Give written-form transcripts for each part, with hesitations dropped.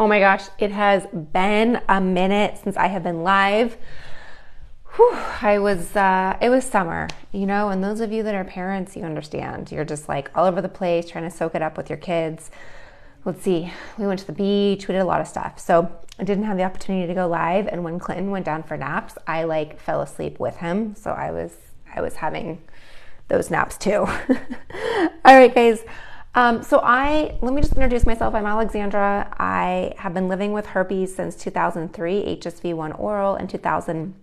Oh my gosh, it has been a minute since I have been live. Whew, it was summer, and those of you that are parents, you understand. You're just like all over the place trying to soak it up with your kids. Let's see, we went to the beach, we did a lot of stuff. So I didn't have the opportunity to go live, and when Clinton went down for naps, I fell asleep with him. So I was having those naps too. All right, guys. Let me just introduce myself. I'm Alexandra. I have been living with herpes since 2003, HSV1 oral, and 2011,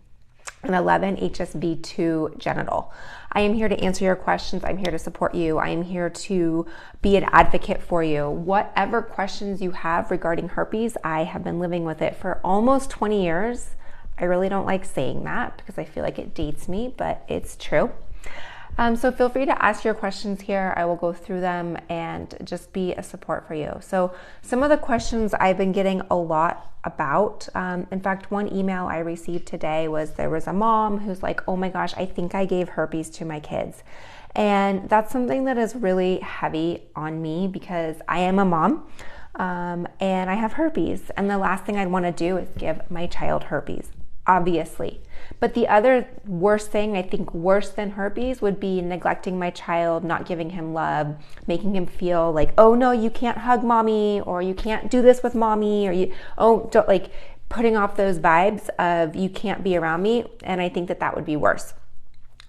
HSV2 genital. I am here to answer your questions. I'm here to support you. I am here to be an advocate for you. Whatever questions you have regarding herpes, I have been living with it for almost 20 years. I really don't like saying that because I feel like it dates me, but it's true. So feel free to ask your questions here. I will go through them and just be a support for you. So some of the questions I've been getting a lot about, in fact, one email I received today was there was a mom who's like, oh my gosh, I think I gave herpes to my kids. And that's something that is really heavy on me because I am a mom and I have herpes. And the last thing I'd want to do is give my child herpes, obviously. But the other worst thing, I think worse than herpes, would be neglecting my child, not giving him love, making him feel like, oh no, you can't hug mommy, or you can't do this with mommy, or putting off those vibes of you can't be around me. And I think that would be worse.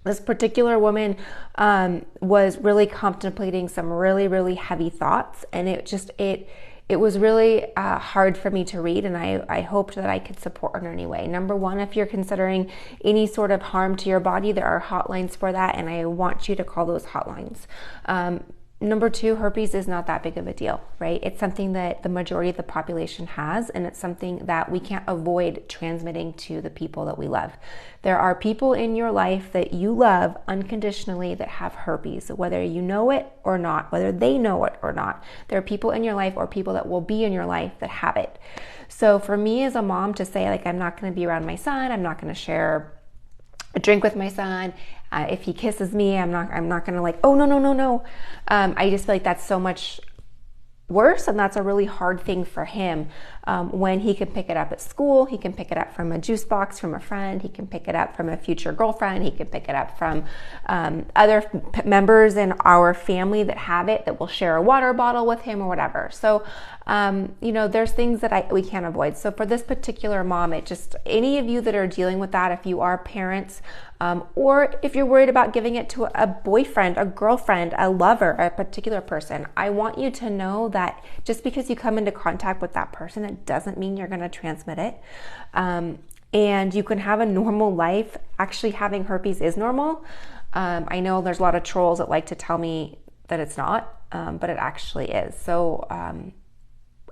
This particular woman was really contemplating some really, really heavy thoughts, and it was really hard for me to read, and I hoped that I could support her in any way. Number one, if you're considering any sort of harm to your body, there are hotlines for that, and I want you to call those hotlines. Number two, herpes is not that big of a deal, right? It's something that the majority of the population has, and it's something that we can't avoid transmitting to the people that we love. There are people in your life that you love unconditionally that have herpes, whether you know it or not, whether they know it or not. There are people in your life or people that will be in your life that have it. So for me as a mom to say, I'm not going to be around my son, I'm not going to share a drink with my son, if he kisses me, I'm not going to oh, no. I just feel like that's so much worse, and that's a really hard thing for him. When he can pick it up at school, he can pick it up from a juice box from a friend, he can pick it up from a future girlfriend, he can pick it up from other members in our family that have it, that will share a water bottle with him or whatever. So there's things that we can't avoid. So for this particular mom, any of you that are dealing with that, if you are parents, or if you're worried about giving it to a boyfriend, a girlfriend, a lover, a particular person, I want you to know that just because you come into contact with that person, it doesn't mean you're going to transmit it. And you can have a normal life. Actually, having herpes is normal. I know there's a lot of trolls that like to tell me that it's not, but it actually is. So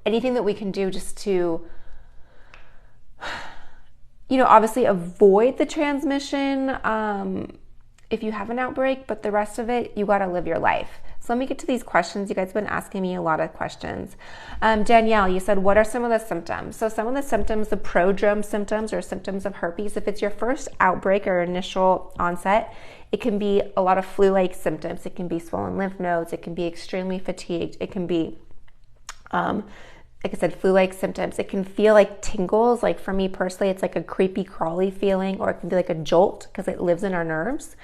anything that we can do just to obviously avoid the transmission if you have an outbreak, but the rest of it, you got to live your life. So let me get to these questions. You guys have been asking me a lot of questions. Danielle, you said, what are some of the symptoms? So some of the symptoms, the prodrome symptoms or symptoms of herpes, if it's your first outbreak or initial onset, it can be a lot of flu-like symptoms. It can be swollen lymph nodes. It can be extremely fatigued. It can be like I said, flu-like symptoms. It can feel like tingles. Like for me personally, it's like a creepy crawly feeling, or it can be like a jolt because it lives in our nerves.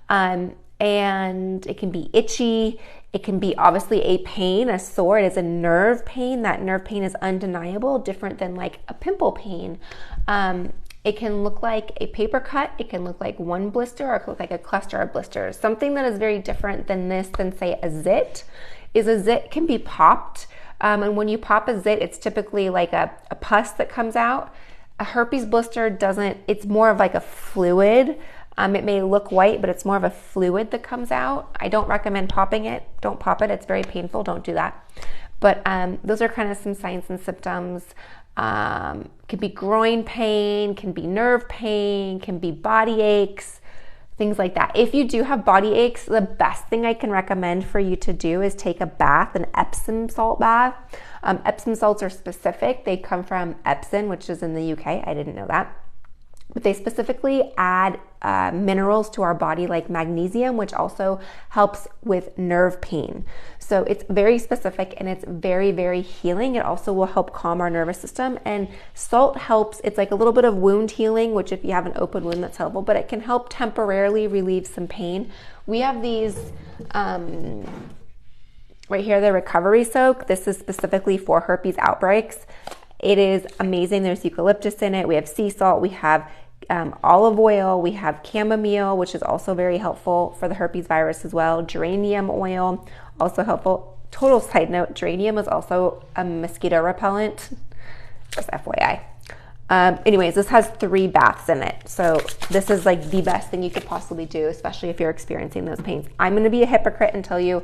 And it can be itchy. It can be obviously a pain, a sore. It is a nerve pain. That nerve pain is undeniable, different than like a pimple pain. It can look like a paper cut. It can look like one blister, or it can look like a cluster of blisters. Something that is very different than this, than say a zit, is a zit can be popped. And when you pop a zit, it's typically like a pus that comes out. A herpes blister doesn't, it's more of like a fluid. It may look white, but it's more of a fluid that comes out. I don't recommend popping it. Don't pop it. It's very painful. Don't do that. But those are kind of some signs and symptoms. Can be groin pain, can be nerve pain, can be body aches, things like that. If you do have body aches, the best thing I can recommend for you to do is take a bath, an Epsom salt bath. Epsom salts are specific. They come from Epsom, which is in the UK. I didn't know that. But they specifically add minerals to our body like magnesium, which also helps with nerve pain. So it's very specific and it's very, very healing. It also will help calm our nervous system. And salt helps, it's like a little bit of wound healing, which if you have an open wound, that's helpful, but it can help temporarily relieve some pain. We have these right here, the recovery soak. This is specifically for herpes outbreaks. It is amazing. There's eucalyptus in it. We have sea salt. We have olive oil. We have chamomile, which is also very helpful for the herpes virus as well. Geranium oil, also helpful. Total side note, geranium is also a mosquito repellent. Just FYI. Anyways, this has 3 baths in it. So this is like the best thing you could possibly do, especially if you're experiencing those pains. I'm going to be a hypocrite and tell you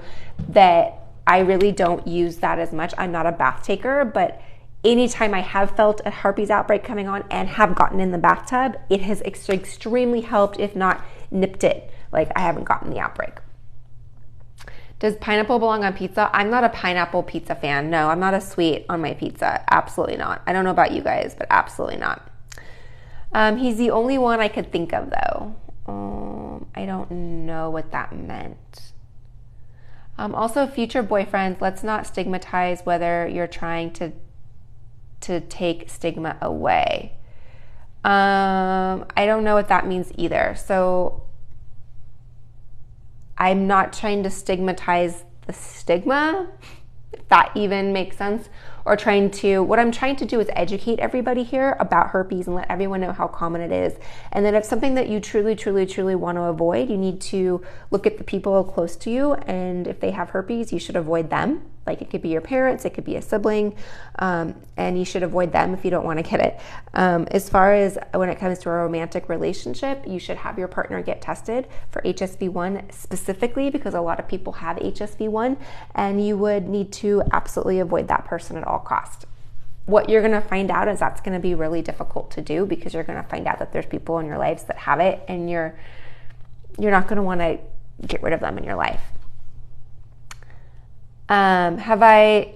that I really don't use that as much. I'm not a bath taker, but anytime I have felt a herpes outbreak coming on and have gotten in the bathtub, it has extremely helped, if not nipped it. Like I haven't gotten the outbreak. Does pineapple belong on pizza? I'm not a pineapple pizza fan. No, I'm not a sweet on my pizza. Absolutely not. I don't know about you guys, but absolutely not. He's the only one I could think of though. I don't know what that meant. Also, future boyfriends, let's not stigmatize whether you're trying to take stigma away. I don't know what that means either. So I'm not trying to stigmatize the stigma, if that even makes sense, or what I'm trying to do is educate everybody here about herpes and let everyone know how common it is. And then if something that you truly, truly, truly want to avoid, you need to look at the people close to you, and if they have herpes, you should avoid them. Like it could be your parents, it could be a sibling, and you should avoid them if you don't want to get it. As far as when it comes to a romantic relationship, you should have your partner get tested for HSV1 specifically because a lot of people have HSV1, and you would need to absolutely avoid that person at all costs. What you're going to find out is that's going to be really difficult to do because you're going to find out that there's people in your lives that have it, and you're not going to want to get rid of them in your life. Have I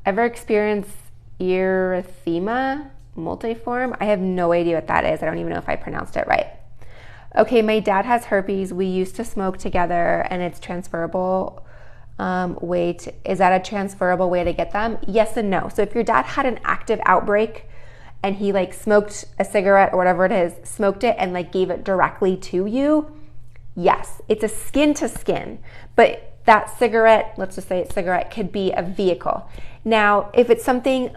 ever experienced erythema multiforme? I have no idea what that is. I don't even know if I pronounced it right. Okay, my dad has herpes. We used to smoke together, and it's transferable. Is that a transferable way to get them? Yes and no. So if your dad had an active outbreak and he like smoked a cigarette or whatever it is, smoked it and like gave it directly to you, yes, it's a skin to skin. But that cigarette, let's just say it's cigarette, could be a vehicle. Now, if it's something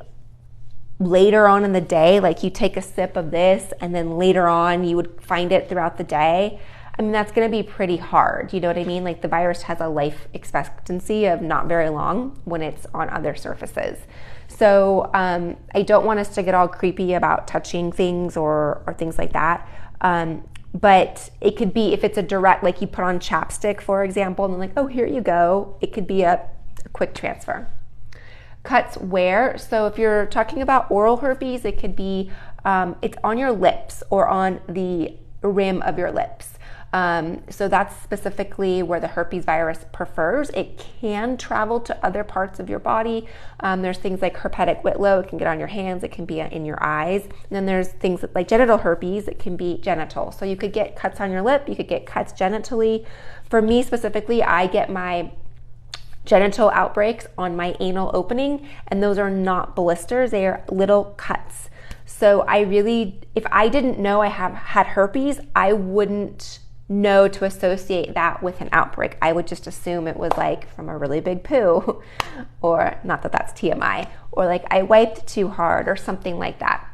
later on in the day, like you take a sip of this and then later on you would find it throughout the day, I mean, that's going to be pretty hard. You know what I mean? Like the virus has a life expectancy of not very long when it's on other surfaces. So I don't want us to get all creepy about touching things or things like that. But it could be, if it's a direct, like you put on chapstick, for example, and then like, oh, here you go. It could be a quick transfer. Cuts where? So if you're talking about oral herpes, it could be, it's on your lips or on the rim of your lips. So that's specifically where the herpes virus prefers. It can travel to other parts of your body. There's things like herpetic whitlow. It can get on your hands. It can be in your eyes. And then there's things like genital herpes. It can be genital. So you could get cuts on your lip. You could get cuts genitally. For me specifically, I get my genital outbreaks on my anal opening, and those are not blisters. They are little cuts. So if I didn't know I had herpes, I wouldn't know to associate that with an outbreak. I would just assume it was like from a really big poo, or not that that's TMI, or like I wiped too hard or something like that.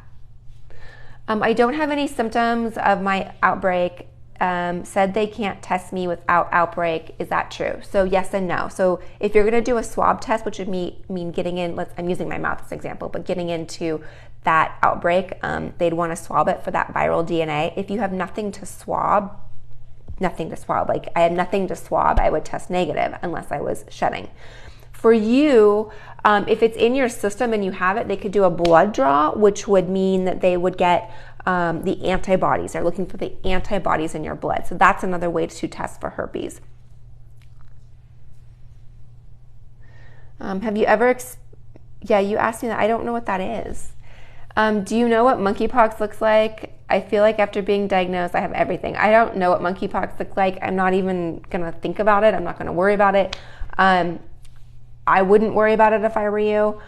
I don't have any symptoms of my outbreak. Said they can't test me without outbreak. Is that true? So yes and no. So if you're going to do a swab test, which would mean getting in, I'm using my mouth as an example, but getting into that outbreak, they'd want to swab it for that viral DNA. If you have nothing to swab, like I had nothing to swab, I would test negative unless I was shedding. For you, if it's in your system and you have it, they could do a blood draw, which would mean that they would get the antibodies. They're looking for the antibodies in your blood. So that's another way to test for herpes. Have you ever, you asked me that. I don't know what that is. Do you know what monkeypox looks like? I feel like after being diagnosed, I have everything. I don't know what monkeypox looks like. I'm not even going to think about it. I'm not going to worry about it. I wouldn't worry about it if I were you.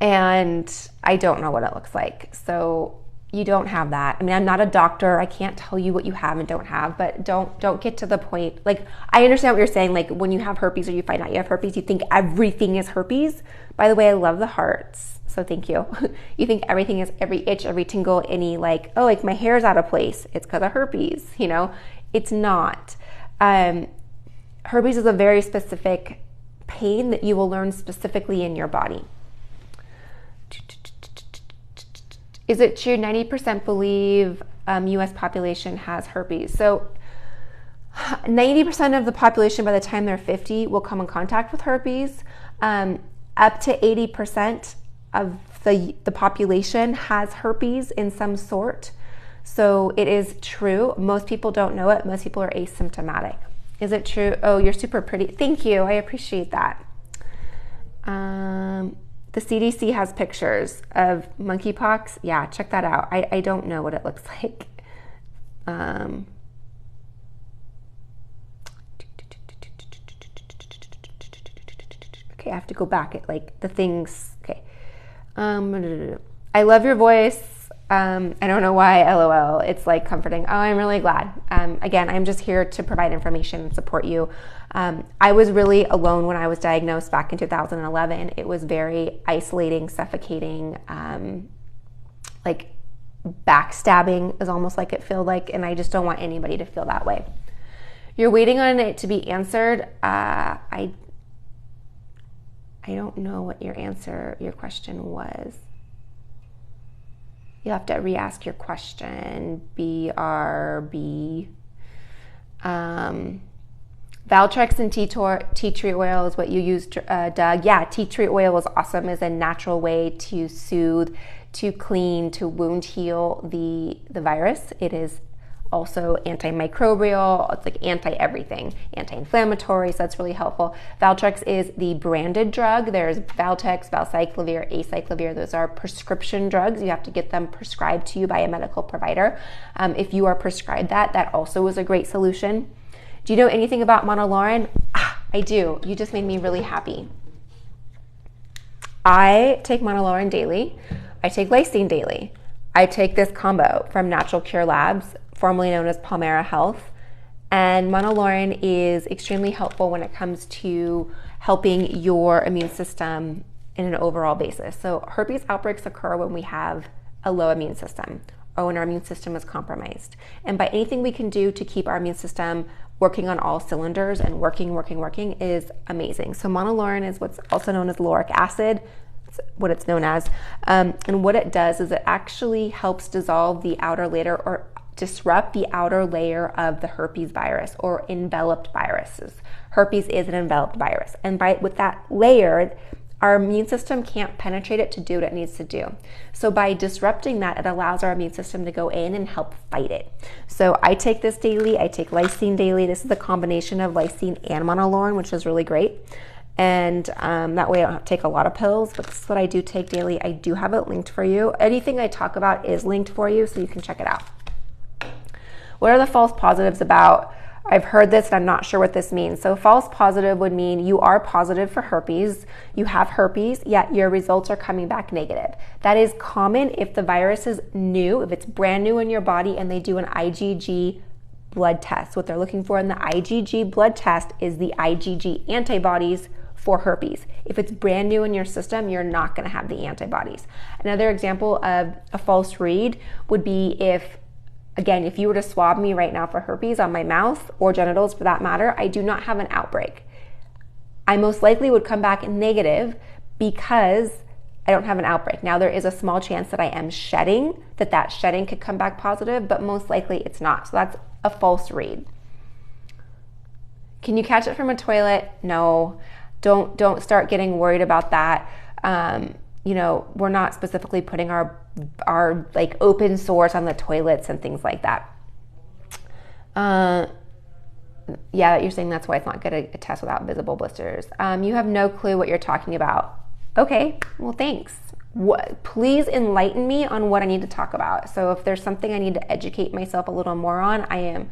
And I don't know what it looks like. So you don't have that. I mean, I'm not a doctor. I can't tell you what you have and don't have, but don't get to the point. Like, I understand what you're saying. Like, when you have herpes or you find out you have herpes, you think everything is herpes. By the way, I love the hearts. So thank you. You think everything is every itch, every tingle, any like, oh, like my hair's out of place. It's because of herpes, you know? It's not. Herpes is a very specific pain that you will learn specifically in your body. Is it true 90% believe US population has herpes? So 90% of the population by the time they're 50 will come in contact with herpes. Up to 80% of the population has herpes in some sort. So it is true. Most people don't know it. Most people are asymptomatic. Is it true? Oh, you're super pretty. Thank you. I appreciate that. The CDC has pictures of monkeypox. Yeah, check that out. I don't know what it looks like. Okay, I have to go back at like the things. Okay. I love your voice. I don't know why, LOL. It's like comforting. Oh, I'm really glad. Again, I'm just here to provide information and support you. I was really alone when I was diagnosed back in 2011. It was very isolating, suffocating, like backstabbing is almost like it felt like, and I just don't want anybody to feel that way. You're waiting on it to be answered. I don't know what your question was. You'll have to re-ask your question. BRB. Valtrex and tea tree oil is what you use, Doug. Yeah, tea tree oil is awesome. It's a natural way to soothe, to clean, to wound heal the virus. It is also antimicrobial. It's like anti-everything, anti-inflammatory, so that's really helpful. Valtrex is the branded drug. There's Valtex, Valcyclovir, Acyclovir. Those are prescription drugs. You have to get them prescribed to you by a medical provider. If you are prescribed that also is a great solution. Do you know anything about Monolaurin? I do. You just made me really happy. I take Monolaurin daily. I take Lysine daily. I take this combo from Natural Cure Labs, formerly known as Palmera Health. And Monolaurin is extremely helpful when it comes to helping your immune system in an overall basis. So herpes outbreaks occur when we have a low immune system or when our immune system is compromised. And by anything we can do to keep our immune system working on all cylinders and working is amazing. So Monolaurin is what's also known as lauric acid. What it's known as. And what it does is it actually helps dissolve the outer layer or disrupt the outer layer of the herpes virus or enveloped viruses. Herpes is an enveloped virus. And with that layer, our immune system can't penetrate it to do what it needs to do. So by disrupting that, it allows our immune system to go in and help fight it. So I take this daily. I take Lysine daily. This is the combination of Lysine and Monolaurin, which is really great. And that way I don't have to take a lot of pills, but this is what I do take daily. I do have it linked for you. Anything I talk about is linked for you, so you can check it out. What are the false positives about? I've heard this and I'm not sure what this means. So false positive would mean you are positive for herpes, you have herpes, yet your results are coming back negative. That is common if the virus is new, if it's brand new in your body and they do an IgG blood test. What they're looking for in the IgG blood test is the IgG antibodies for herpes. If it's brand new in your system, you're not going to have the antibodies. Another example of a false read would be if you were to swab me right now for herpes on my mouth or genitals for that matter, I do not have an outbreak. I most likely would come back negative because I don't have an outbreak. Now there is a small chance that I am shedding, that shedding could come back positive, but most likely it's not. So that's a false read. Can you catch it from a toilet? No. Don't start getting worried about that. We're not specifically putting our like open source on the toilets and things like that. Yeah, you're saying that's why it's not good to test without visible blisters. You have no clue what you're talking about. Okay, well, thanks. please enlighten me on what I need to talk about. So if there's something I need to educate myself a little more on, I am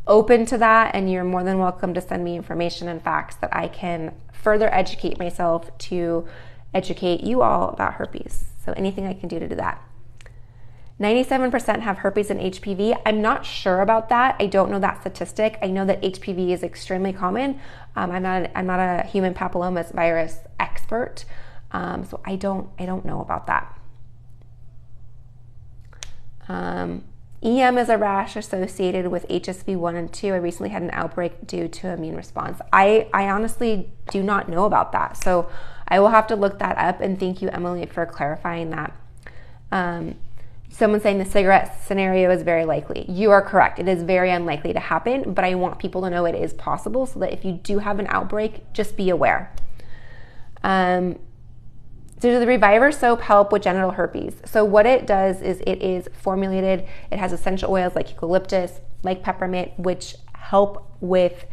open to that, and you're more than welcome to send me information and facts that I can further educate myself to educate you all about herpes. So anything I can do to do that. 97% have herpes and HPV. I'm not sure about that. I don't know that statistic. I know that HPV is extremely common. I'm not a human papillomavirus expert, so I don't know about that. EM is a rash associated with HSV 1 and 2. I recently had an outbreak due to immune response. I honestly do not know about that, so I will have to look that up, and thank you, Emily, for clarifying that. Someone saying the cigarette scenario is very likely. You are correct. It is very unlikely to happen, but I want people to know it is possible so that if you do have an outbreak, just be aware. So does the Reviver soap help with genital herpes? So what it does is it is formulated, it has essential oils like eucalyptus, like peppermint, which help with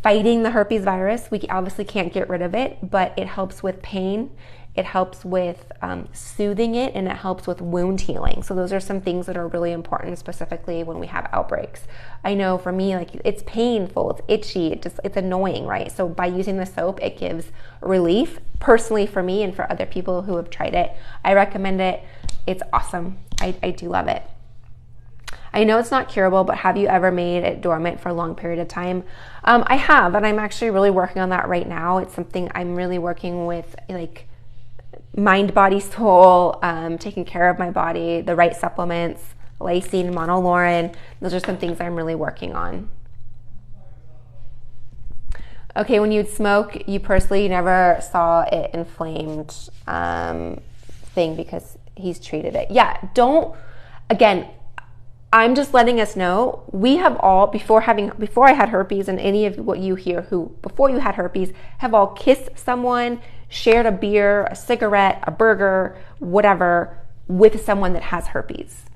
fighting the herpes virus. We obviously can't get rid of it, but it helps with pain. It helps with soothing it, and it helps with wound healing. So those are some things that are really important, specifically when we have outbreaks. I know for me, like, it's painful, it's itchy, it's annoying, right? So by using the soap, it gives relief. Personally for me and for other people who have tried it, I recommend it. It's awesome. I do love it. I know it's not curable, but have you ever made it dormant for a long period of time? I have, and I'm actually really working on that right now. It's something I'm really working with, like, mind, body, soul, taking care of my body, the right supplements, Lysine, Monolaurin. Those are some things I'm really working on. Okay, when you'd smoke, you personally never saw it inflamed thing because he's treated it. Yeah, again, I'm just letting us know, we have all, before I had herpes, and any of what you hear who, before you had herpes, have all kissed someone, shared a beer, a cigarette, a burger, whatever, with someone that has herpes.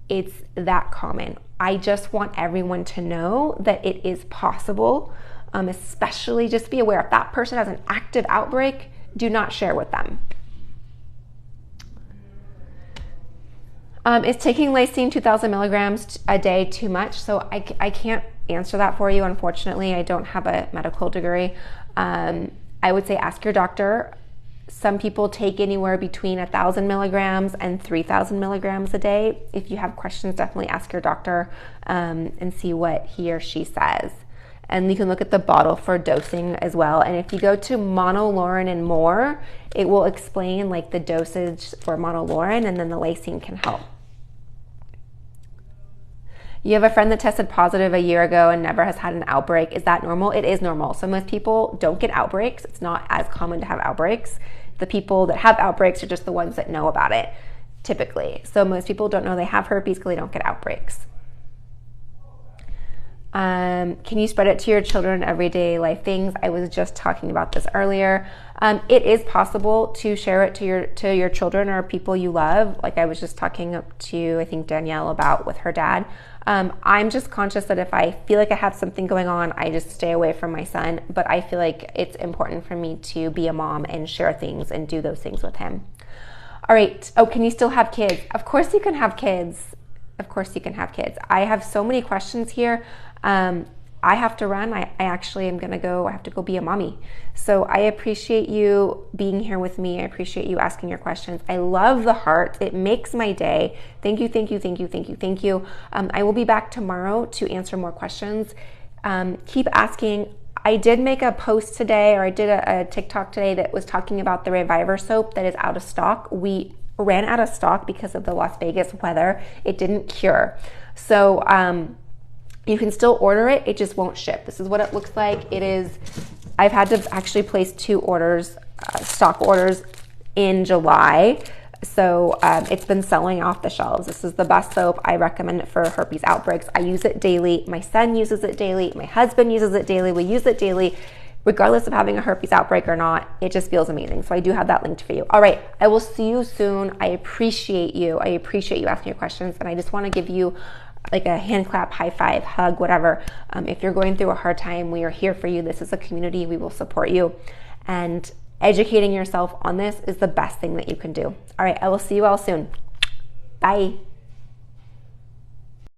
It's that common. I just want everyone to know that it is possible, especially just be aware if that person has an active outbreak, do not share with them. Is taking Lysine 2,000 milligrams a day too much? So I can't answer that for you, unfortunately. I don't have a medical degree. I would say ask your doctor. Some people take anywhere between 1,000 milligrams and 3,000 milligrams a day. If you have questions, definitely ask your doctor and see what he or she says. And you can look at the bottle for dosing as well. And if you go to Monolaurin and more, it will explain like the dosage for Monolaurin, and then the Lysine can help. You have a friend that tested positive a year ago and never has had an outbreak. Is that normal? It is normal. So most people don't get outbreaks. It's not as common to have outbreaks. The people that have outbreaks are just the ones that know about it, typically. So most people don't know they have herpes because they don't get outbreaks. Can you spread it to your children, everyday life things? I was just talking about this earlier. It is possible to share it to your children or people you love. Like I was just talking to, I think, Danielle about with her dad. I'm just conscious that if I feel like I have something going on, I just stay away from my son. But I feel like it's important for me to be a mom and share things and do those things with him. All right. Oh, can you still have kids? Of course you can have kids. Of course you can have kids. I have so many questions here. I have to run. I actually am going to go. I have to go be a mommy. So I appreciate you being here with me. I appreciate you asking your questions. I love the heart. It makes my day. Thank you, thank you, thank you, thank you, thank you. I will be back tomorrow to answer more questions. Keep asking. I did make a post today, or I did a TikTok today that was talking about the Reviver soap that is out of stock. We ran out of stock because of the Las Vegas weather. It didn't cure. So, you can still order it, it just won't ship. This is what it looks like. It is, I've had to actually place 2 orders, stock orders in July. So it's been selling off the shelves. This is the best soap. I recommend it for herpes outbreaks. I use it daily. My son uses it daily. My husband uses it daily. We use it daily. Regardless of having a herpes outbreak or not, it just feels amazing. So I do have that linked for you. All right, I will see you soon. I appreciate you. I appreciate you asking your questions. And I just want to give you like a hand clap, high five, hug, whatever. If you're going through a hard time, we are here for you. This is a community. We will support you. And educating yourself on this is the best thing that you can do. All right, I will see you all soon. Bye.